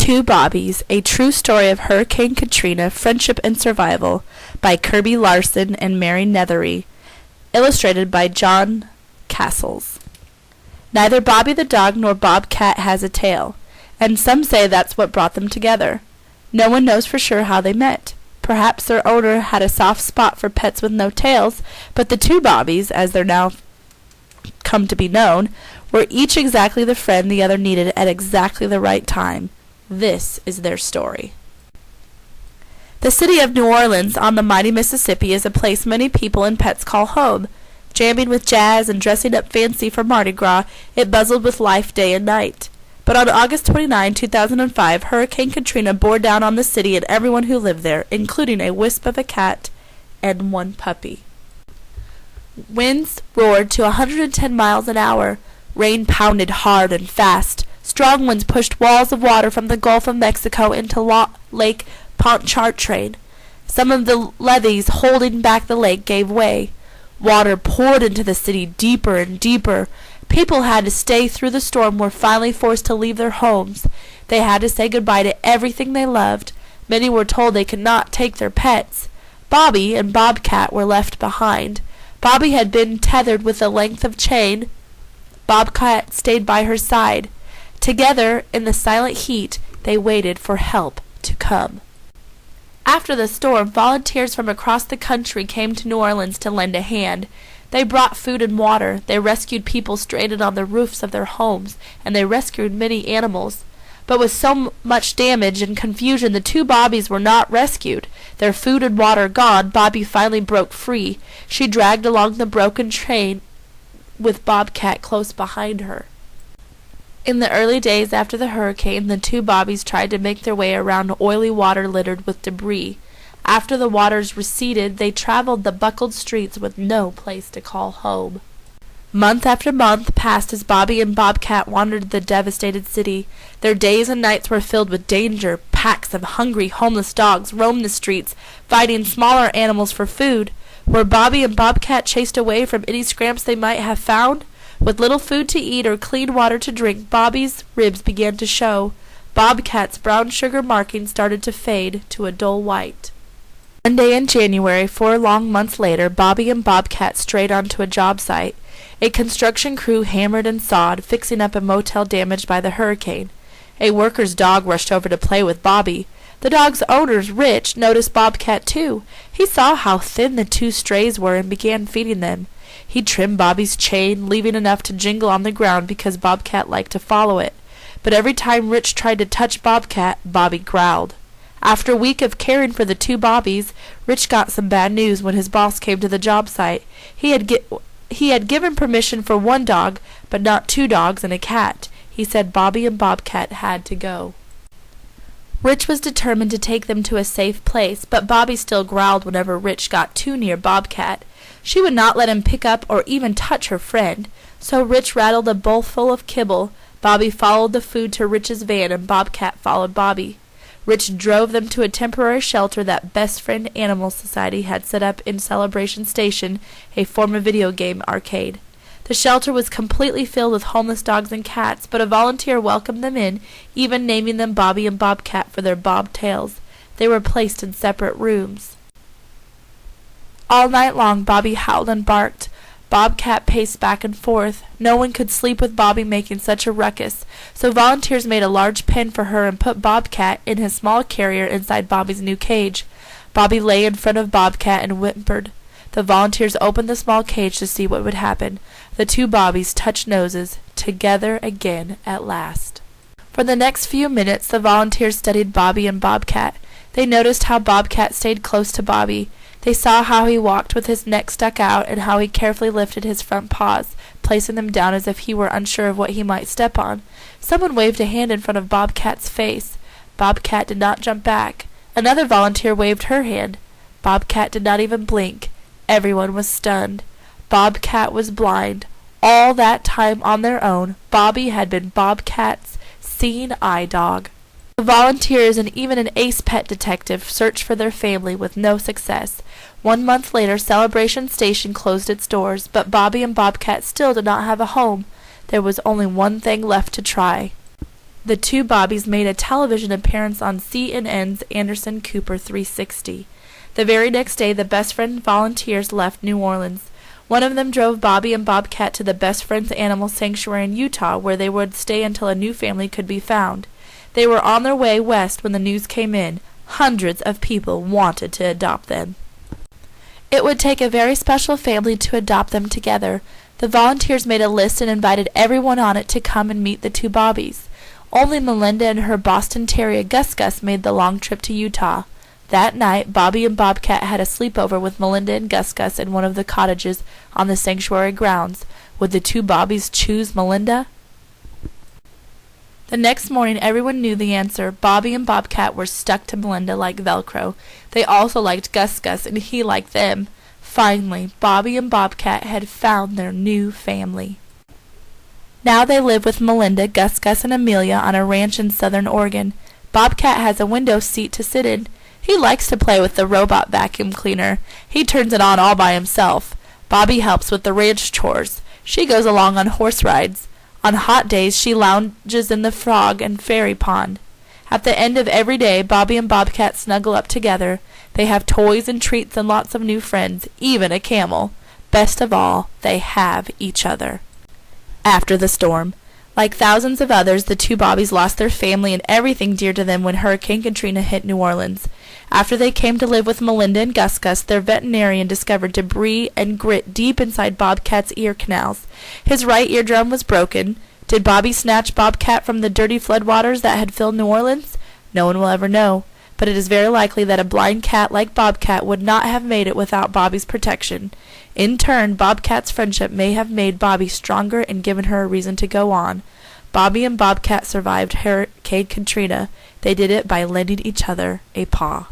Two Bobbies, A True Story of Hurricane Katrina, Friendship and Survival by Kirby Larson and Mary Nethery. Illustrated by John Castles. Neither Bobby the dog nor Bobcat has a tail, and some say that's what brought them together. No one knows for sure how they met. Perhaps their owner had a soft spot for pets with no tails, but the two Bobbies, as they're now come to be known, were each exactly the friend the other needed at exactly the right time. This is their story. The city of New Orleans on the mighty Mississippi is a place many people and pets call home. Jamming with jazz and dressing up fancy for Mardi Gras, it buzzled with life day and night. But on August 29, 2005, Hurricane Katrina bore down on the city and everyone who lived there, including a wisp of a cat and one puppy. Winds roared to 110 miles an hour. Rain pounded hard and fast. Strong winds pushed walls of water from the Gulf of Mexico into Lake Pontchartrain. Some of the levees holding back the lake gave way. Water poured into the city deeper and deeper. People had to stay through the storm, were finally forced to leave their homes. They had to say goodbye to everything they loved. Many were told they could not take their pets. Bobby and Bobcat were left behind. Bobby had been tethered with a length of chain. Bobcat stayed by her side. Together, in the silent heat, they waited for help to come. After the storm, volunteers from across the country came to New Orleans to lend a hand. They brought food and water. They rescued people stranded on the roofs of their homes, and they rescued many animals. But with so much damage and confusion, the two Bobbies were not rescued. Their food and water gone, Bobby finally broke free. She dragged along the broken train with Bobcat close behind her. In the early days after the hurricane, the two Bobbies tried to make their way around oily water littered with debris. After the waters receded, they traveled the buckled streets with no place to call home. Month after month passed as Bobby and Bobcat wandered the devastated city. Their days and nights were filled with danger. Packs of hungry, homeless dogs roamed the streets, fighting smaller animals for food. Were Bobby and Bobcat chased away from any scraps they might have found? With little food to eat or clean water to drink, Bobby's ribs began to show. Bobcat's brown sugar markings started to fade to a dull white. One day in January, 4 long months later, Bobby and Bobcat strayed onto a job site. A construction crew hammered and sawed, fixing up a motel damaged by the hurricane. A worker's dog rushed over to play with Bobby. The dog's owner, Rich, noticed Bobcat too. He saw how thin the two strays were and began feeding them. He trimmed Bobby's chain, leaving enough to jingle on the ground because Bobcat liked to follow it. But every time Rich tried to touch Bobcat, Bobby growled. After a week of caring for the two Bobbies, Rich got some bad news when his boss came to the job site. He had given permission for one dog, but not 2 dogs and a cat. He said Bobby and Bobcat had to go. Rich was determined to take them to a safe place, but Bobby still growled whenever Rich got too near Bobcat. She would not let him pick up or even touch her friend, so Rich rattled a bowl full of kibble. Bobby followed the food to Rich's van, and Bobcat followed Bobby. Rich drove them to a temporary shelter that Best Friend Animal Society had set up in Celebration Station, a former video game arcade. The shelter was completely filled with homeless dogs and cats, but a volunteer welcomed them in, even naming them Bobby and Bobcat for their bobtails. They were placed in separate rooms. All night long, Bobby howled and barked. Bobcat paced back and forth. No one could sleep with Bobby making such a ruckus, so volunteers made a large pen for her and put Bobcat in his small carrier inside Bobby's new cage. Bobby lay in front of Bobcat and whimpered. The volunteers opened the small cage to see what would happen. The two Bobbies touched noses, together again at last. For the next few minutes, the volunteers studied Bobby and Bobcat. They noticed how Bobcat stayed close to Bobby. They saw how he walked with his neck stuck out and how he carefully lifted his front paws, placing them down as if he were unsure of what he might step on. Someone waved a hand in front of Bobcat's face. Bobcat did not jump back. Another volunteer waved her hand. Bobcat did not even blink. Everyone was stunned. Bobcat was blind. All that time on their own, Bobby had been Bobcat's seeing eye dog. The volunteers and even an ace pet detective searched for their family with no success. 1 month later, Celebration Station closed its doors, but Bobby and Bobcat still did not have a home. There was only one thing left to try. The Two Bobbies made a television appearance on CNN's Anderson Cooper 360. The very next day, the Best Friends volunteers left New Orleans. One of them drove Bobby and Bobcat to the Best Friends Animal Sanctuary in Utah, where they would stay until a new family could be found. They were on their way west when the news came in. Hundreds of people wanted to adopt them. It would take a very special family to adopt them together. The volunteers made a list and invited everyone on it to come and meet the Two Bobbies. Only Melinda and her Boston Terrier Gus Gus made the long trip to Utah. That night, Bobby and Bobcat had a sleepover with Melinda and Gus Gus in one of the cottages on the sanctuary grounds. Would the Two Bobbies choose Melinda? The next morning, everyone knew the answer. Bobby and Bobcat were stuck to Melinda like Velcro. They also liked Gus Gus, and he liked them. Finally, Bobby and Bobcat had found their new family. Now they live with Melinda, Gus Gus, and Amelia on a ranch in southern Oregon. Bobcat has a window seat to sit in. He likes to play with the robot vacuum cleaner. He turns it on all by himself. Bobby helps with the ranch chores. She goes along on horse rides. On hot days, she lounges in the frog and fairy pond. At the end of every day, Bobby and Bobcat snuggle up together. They have toys and treats and lots of new friends, even a camel. Best of all, they have each other. After the storm. Like thousands of others, the Two Bobbies lost their family and everything dear to them when Hurricane Katrina hit New Orleans. After they came to live with Melinda and Gus Gus, their veterinarian discovered debris and grit deep inside Bobcat's ear canals. His right eardrum was broken. Did Bobby snatch Bobcat from the dirty floodwaters that had filled New Orleans? No one will ever know, but it is very likely that a blind cat like Bobcat would not have made it without Bobby's protection. In turn, Bobcat's friendship may have made Bobby stronger and given her a reason to go on. Bobby and Bobcat survived Hurricane Katrina. They did it by lending each other a paw.